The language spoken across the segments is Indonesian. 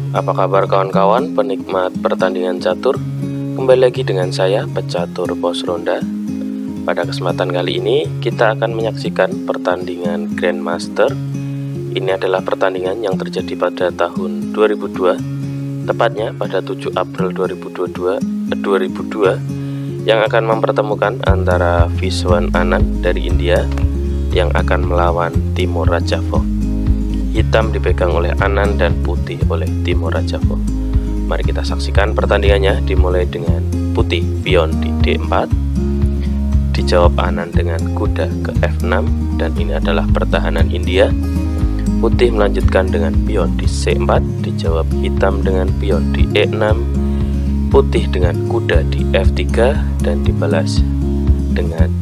Apa kabar kawan-kawan penikmat pertandingan catur? Kembali lagi dengan saya, pecatur pos ronda. Pada kesempatan kali ini kita akan menyaksikan pertandingan Grandmaster. Ini adalah pertandingan yang terjadi pada tahun 2002, tepatnya pada 7 April 2002 yang akan mempertemukan antara Viswan Anand dari India yang akan melawan Timur Rajapov. Hitam dipegang oleh Anand dan putih oleh Timur Rajapov. Mari kita saksikan pertandingannya, dimulai dengan putih pion di D4, dijawab Anand dengan kuda ke F6, dan ini adalah pertahanan India. Putih melanjutkan dengan pion di C4, dijawab hitam dengan pion di E6, putih dengan kuda di F3, dan dibalas dengan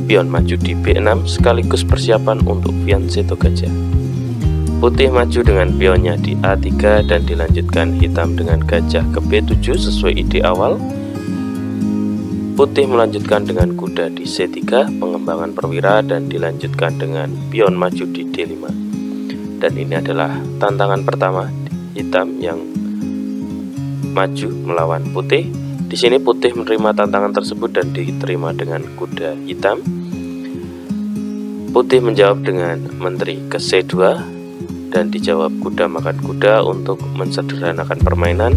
pion maju di B6 sekaligus persiapan untuk fianchetto gajah. Putih maju dengan pionnya di A3 dan dilanjutkan hitam dengan gajah ke B7 sesuai ide awal. Putih melanjutkan dengan kuda di C3, pengembangan perwira, dan dilanjutkan dengan pion maju di D5. Dan ini adalah tantangan pertama hitam yang maju melawan putih. Di sini putih menerima tantangan tersebut dan diterima dengan kuda hitam. Putih menjawab dengan menteri ke C2 dan dijawab kuda makan kuda untuk mensederhanakan permainan,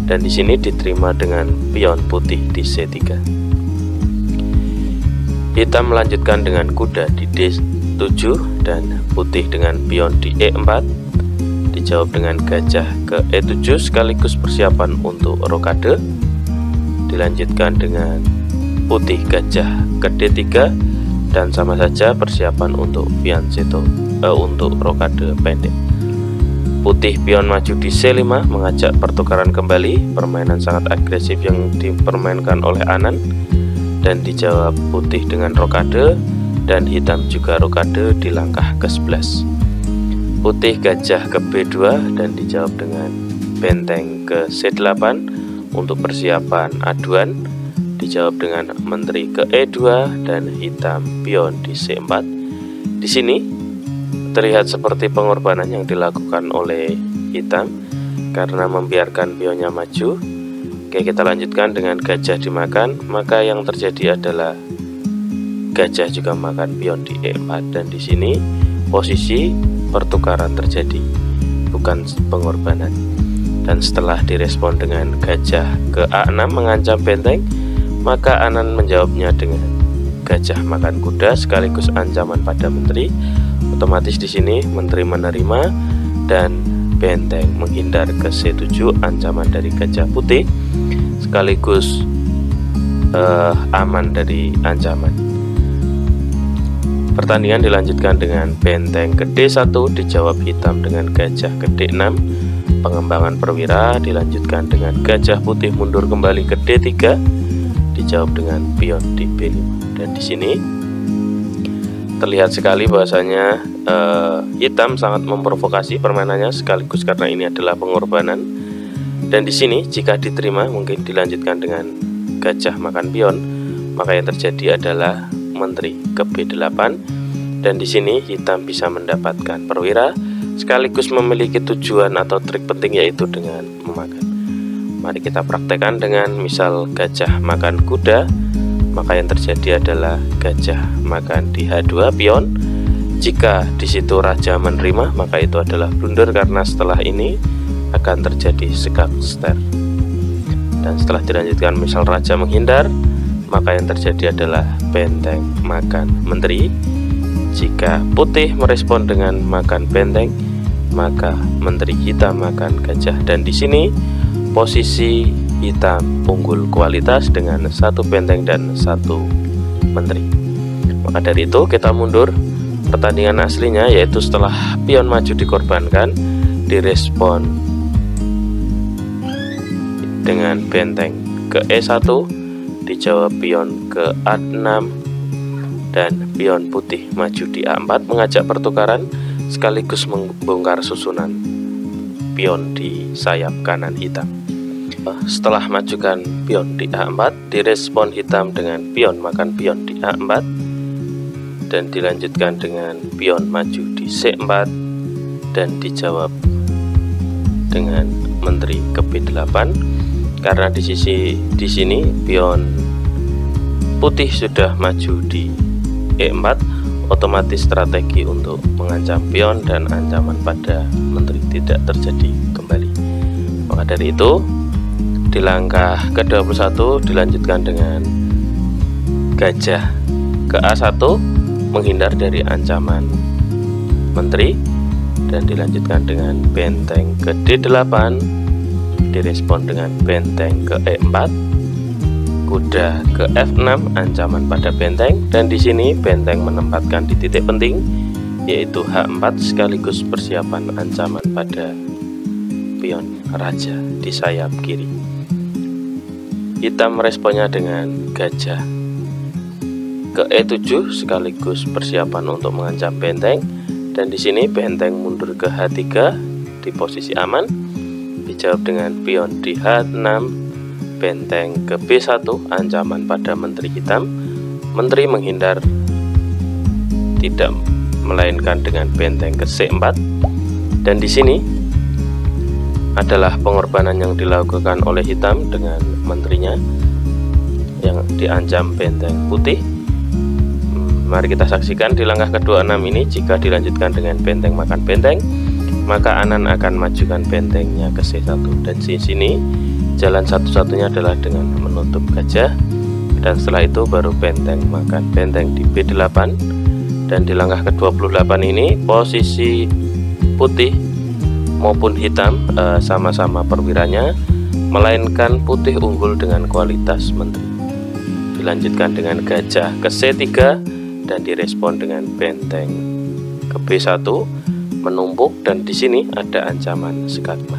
dan di sini diterima dengan pion putih di C3. Hitam melanjutkan dengan kuda di D7 dan putih dengan pion di E4, dijawab dengan gajah ke E7 sekaligus persiapan untuk rokade, dilanjutkan dengan putih gajah ke D3 dan sama saja persiapan untuk fianchetto untuk rokade pendek. Putih pion maju di C5 mengajak pertukaran kembali, permainan sangat agresif yang dipermainkan oleh Anand, dan dijawab putih dengan rokade dan hitam juga rokade di langkah ke-11. Putih gajah ke B2 dan dijawab dengan benteng ke C8 untuk persiapan aduan, dijawab dengan menteri ke E2 dan hitam pion di C4. Di sini terlihat seperti pengorbanan yang dilakukan oleh hitam karena membiarkan pionnya maju. Oke, kita lanjutkan dengan gajah dimakan, maka yang terjadi adalah gajah juga makan pion di E4, dan di sini posisi pertukaran terjadi, bukan pengorbanan. Dan setelah direspon dengan gajah ke A6 mengancam benteng, maka Anand menjawabnya dengan gajah makan kuda sekaligus ancaman pada menteri. Otomatis di sini menteri menerima dan benteng menghindar ke C7, ancaman dari gajah putih sekaligus aman dari ancaman. Pertandingan dilanjutkan dengan benteng ke D1, dijawab hitam dengan gajah ke D6, pengembangan perwira, dilanjutkan dengan gajah putih mundur kembali ke D3, dijawab dengan pion di B5. Dan di sini terlihat sekali bahwasanya hitam sangat memprovokasi permainannya sekaligus karena ini adalah pengorbanan. Dan di sini jika diterima mungkin dilanjutkan dengan gajah makan pion, maka yang terjadi adalah menteri ke B8, dan di sini hitam bisa mendapatkan perwira sekaligus memiliki tujuan atau trik penting, yaitu dengan memakan. Mari kita praktekkan dengan misal gajah makan kuda, maka yang terjadi adalah gajah makan di H2 pion. Jika di situ raja menerima, maka itu adalah blunder karena setelah ini akan terjadi sekak ster. Dan setelah dilanjutkan misal raja menghindar, maka yang terjadi adalah benteng makan menteri. Jika putih merespon dengan makan benteng, maka menteri hitam makan gajah, dan di sini posisi hitam unggul kualitas dengan satu benteng dan satu menteri. Maka dari itu kita mundur pertandingan aslinya, yaitu setelah pion maju dikorbankan, direspon dengan benteng ke E1, dijawab pion ke A6, dan pion putih maju di A4 mengajak pertukaran sekaligus membongkar susunan pion di sayap kanan hitam. Setelah majukan pion di A4, direspon hitam dengan pion makan pion di A4, dan dilanjutkan dengan pion maju di C4 dan dijawab dengan menteri ke B8, karena di sini pion putih sudah maju di E4, otomatis strategi untuk mengancam pion dan ancaman pada menteri tidak terjadi kembali. Maka dari itu di langkah ke-21 dilanjutkan dengan gajah ke A1 menghindar dari ancaman menteri, dan dilanjutkan dengan benteng ke D8 direspon dengan benteng ke E4, kuda ke F6 ancaman pada benteng, dan di sini benteng menempatkan di titik penting yaitu H4 sekaligus persiapan ancaman pada pion raja di sayap kiri. Hitam meresponnya dengan gajah ke E7 sekaligus persiapan untuk mengancam benteng, dan di sini benteng mundur ke H3 di posisi aman, dijawab dengan pion di H6, benteng ke B1 ancaman pada menteri hitam. Menteri menghindar tidak melainkan dengan benteng ke C4, dan di sini adalah pengorbanan yang dilakukan oleh hitam dengan menterinya yang diancam benteng putih. Mari kita saksikan di langkah ke-26 ini, jika dilanjutkan dengan benteng makan benteng, maka Anan akan majukan bentengnya ke C1, dan di sini jalan satu-satunya adalah dengan menutup gajah, dan setelah itu baru benteng makan benteng di B8. Dan di langkah ke-28 ini posisi putih maupun hitam sama-sama perwiranya, melainkan putih unggul dengan kualitas menteri. Dilanjutkan dengan gajah ke C3 dan direspon dengan benteng ke B1 menumpuk, dan di sini ada ancaman skakmat.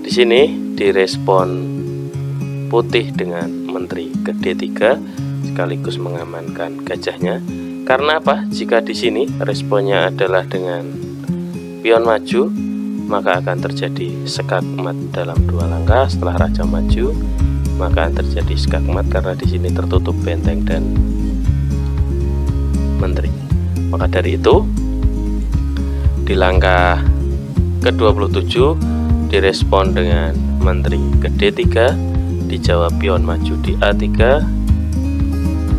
Di sini direspon putih dengan menteri ke D3 sekaligus mengamankan gajahnya. Karena apa? Jika di sini responnya adalah dengan pion maju, maka akan terjadi skakmat dalam 2 langkah. Setelah raja maju, maka akan terjadi skakmat karena di sini tertutup benteng dan menteri. Maka dari itu di langkah ke-27 direspon dengan menteri ke D3, dijawab pion maju di A3,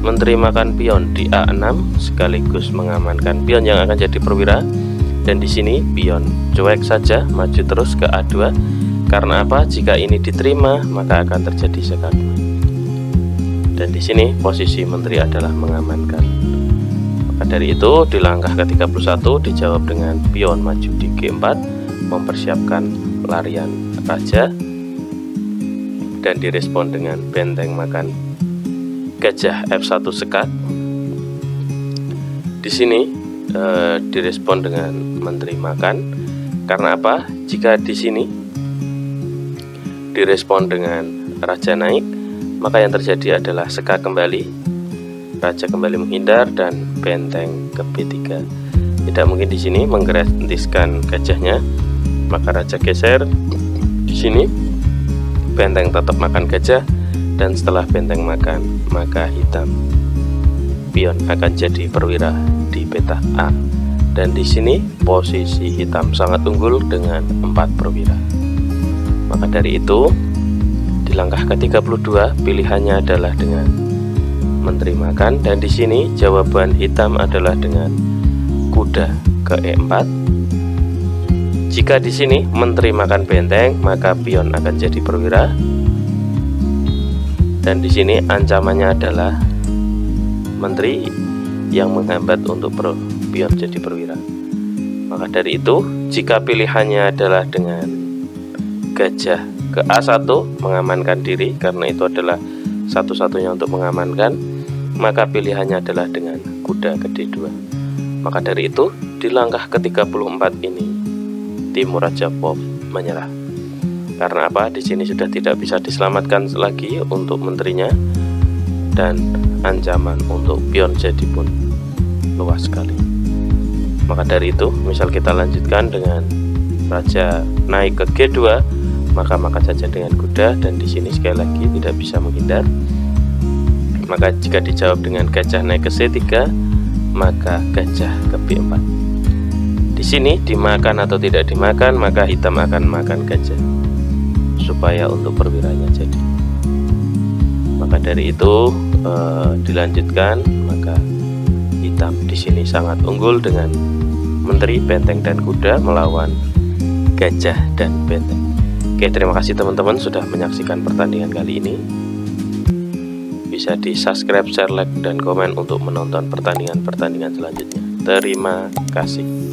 menteri makan pion di A6 sekaligus mengamankan pion yang akan jadi perwira, dan di sini pion cuek saja maju terus ke A2. Karena apa? Jika ini diterima maka akan terjadi skakmat, dan di sini posisi menteri adalah mengamankan. Maka dari itu di langkah ke-31 dijawab dengan pion maju di G4 mempersiapkan larian raja, dan direspon dengan benteng makan gajah F1 sekat. Di sini direspon dengan menteri makan. Karena apa? Jika di sini direspon dengan raja naik, maka yang terjadi adalah sekak kembali, raja kembali menghindar, dan benteng ke B3. Tidak mungkin di sini menggratiskan gajahnya, maka raja geser. Di sini benteng tetap makan gajah, dan setelah benteng makan maka hitam pion akan jadi perwira di peta A, dan di sini posisi hitam sangat unggul dengan 4 perwira. Maka dari itu di langkah ke-32 pilihannya adalah dengan menteri makan, dan di sini jawaban hitam adalah dengan kuda ke E4. Jika di sini menteri makan benteng, maka pion akan jadi perwira, dan di sini ancamannya adalah menteri yang menghambat untuk pion jadi perwira. Maka dari itu jika pilihannya adalah dengan gajah ke A1 mengamankan diri, karena itu adalah satu-satunya untuk mengamankan, maka pilihannya adalah dengan kuda ke D2. Maka dari itu di langkah ke-34 ini Timur Rajapov menyerah. Karena apa? Di sini sudah tidak bisa diselamatkan lagi untuk menterinya, dan ancaman untuk pion jadi pun luas sekali. Maka dari itu misal kita lanjutkan dengan raja naik ke G2, maka makan saja dengan kuda, dan di sini sekali lagi tidak bisa menghindar. Maka jika dijawab dengan gajah naik ke C3, maka gajah ke B4. Di sini dimakan atau tidak dimakan, maka hitam akan makan gajah supaya untuk perwiranya jadi. Maka dari itu dilanjutkan, maka hitam di sini sangat unggul dengan menteri, benteng, dan kuda melawan gajah dan benteng. Oke, terima kasih teman-teman sudah menyaksikan pertandingan kali ini. Bisa di subscribe, share, like, dan komen untuk menonton pertandingan-pertandingan selanjutnya. Terima kasih.